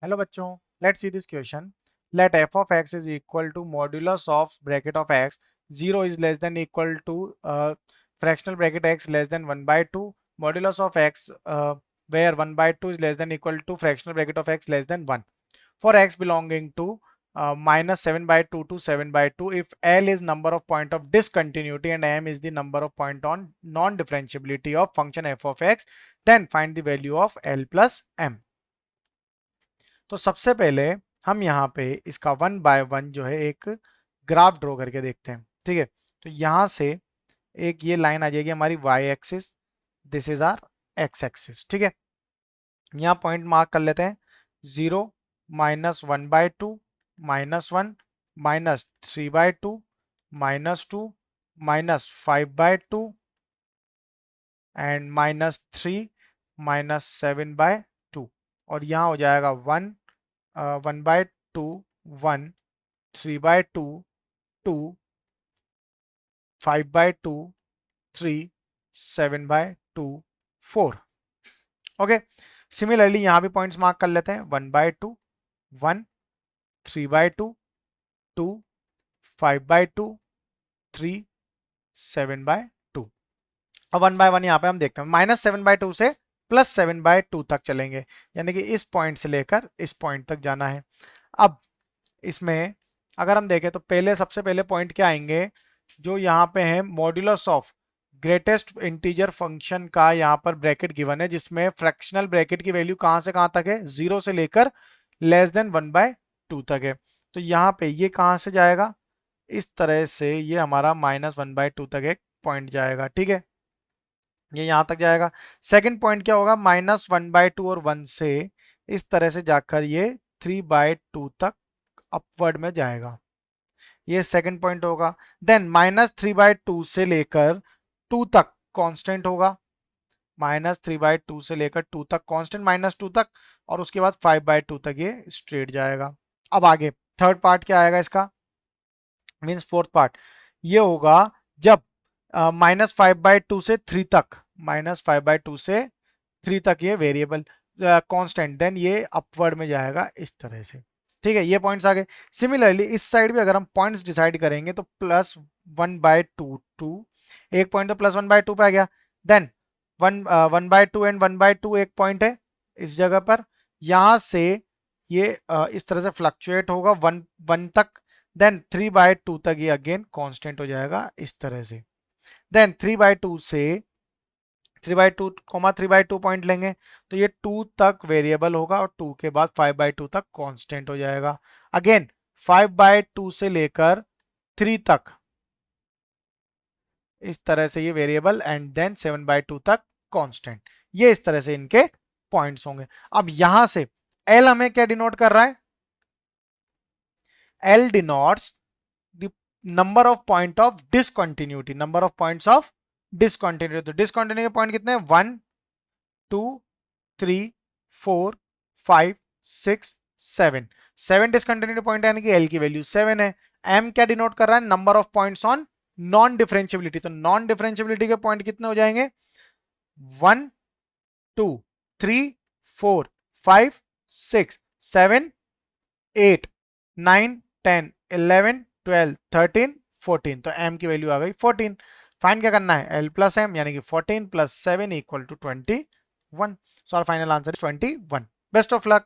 Hello बच्चों, let's see this question. Let f of x is equal to modulus of bracket of x 0 is less than equal to fractional bracket x less than 1 by 2 modulus of x where 1 by 2 is less than equal to fractional bracket of x less than 1 for x belonging to minus 7 by 2 to 7 by 2 if L is number of point of discontinuity and M is the number of point on non-differentiability of function f of x, then find the value of L plus M. तो सबसे पहले हम यहाँ पे इसका 1 by 1 जो है एक ग्राफ ड्रॉ करके देखते हैं. ठीक है, तो यहाँ से एक ये लाइन आ जाएगी हमारी y axis, this is our x axis. ठीक है, यहाँ पॉइंट मार्क कर लेते हैं. 0 -1/2 -1 -3/2 -2 -5/2 एंड -3 -7/2 और यहाँ हो जाएगा 1 1/2 1 3/2 2 5/2 3 7/2 4. ओके, सिमिलरली यहाँ भी पॉइंट्स मार्क कर लेते हैं. 1/2 1 3/2 2 5/2 3 7/2. अब 1/1 यहाँ पे हम देखते हैं. -7/2 से +7/2 तक चलेंगे, यानी कि इस पॉइंट से लेकर इस पॉइंट तक जाना है. अब इसमें अगर हम देखें तो पहले सबसे पहले पॉइंट क्या आएंगे, जो यहाँ पे है modulus of greatest integer function का यहाँ पर ब्रैकेट गिवन है, जिसमें फ्रैक्शनल ब्रैकेट की वैल्यू कहां से कहां तक है, 0 से लेकर <1/2 तक है. तो यहाँ पे ये कहां से जाएगा, इस तरह से ये हमारा -1/2 तक एक पॉइंट जाएगा. ठीक है, ये यहां तक जाएगा. सेकंड पॉइंट क्या होगा, -1/2 और 1 से इस तरह से जाकर ये 3/2 तक अपवर्ड में जाएगा. ये सेकंड पॉइंट होगा. देन -3/2 से लेकर 2 तक कांस्टेंट होगा. -3/2 से लेकर 2 तक कांस्टेंट -2 तक, और उसके बाद 5/2 तक ये स्ट्रेट जाएगा. अब आगे थर्ड पार्ट क्या आएगा इसका, मींस फोर्थ पार्ट ये होगा जब -5/2 से 3 तक, -5/2 से 3 तक ये वेरिएबल कांस्टेंट, देन ये अपवर्ड में जाएगा इस तरह से. ठीक है, ये पॉइंट्स आ गए. सिमिलरली इस साइड भी अगर हम पॉइंट्स डिसाइड करेंगे तो +1/2 2, एक पॉइंट तो +1/2 पे आ गया. देन 1/2 एंड 1/2 एक पॉइंट है इस जगह पर. यहां से ये इस तरह से फ्लक्चुएट होगा 1 तक. देन 3/2 तक ये अगेन कांस्टेंट हो जाएगा इस तरह से. देन 3/2 से 3/2 3/2 पॉइंट लेंगे तो ये 2 तक वेरिएबल होगा और 2 के बाद 5/2 तक कांस्टेंट हो जाएगा. अगेन 5/2 से लेकर 3 तक इस तरह से ये वेरिएबल, एंड देन 7/2 तक कांस्टेंट. ये इस तरह से इनके पॉइंट्स होंगे. अब यहां से L हमें क्या डिनोट कर रहा है, L denotes the number of point of discontinuity, number of points of discontinuity. तो discontinuity पॉइंट कितने हैं, 1 2 3 4 5 6 7. 7 discontinuity पॉइंट यानी कि L की वैल्यू 7 है. M क्या डिनोट कर रहा है, number of points on non differentiability. तो नॉन डिफरेंशियबिलिटी के पॉइंट कितने हो जाएंगे, 1 2 3 4 5 6 7 8 9 10 11 12 13 14. तो m की वैल्यू आ गई 14. फाइंड क्या करना है, l प्लस m यानी कि 14 + 7 = 21. So our final answer is 21. Best of luck.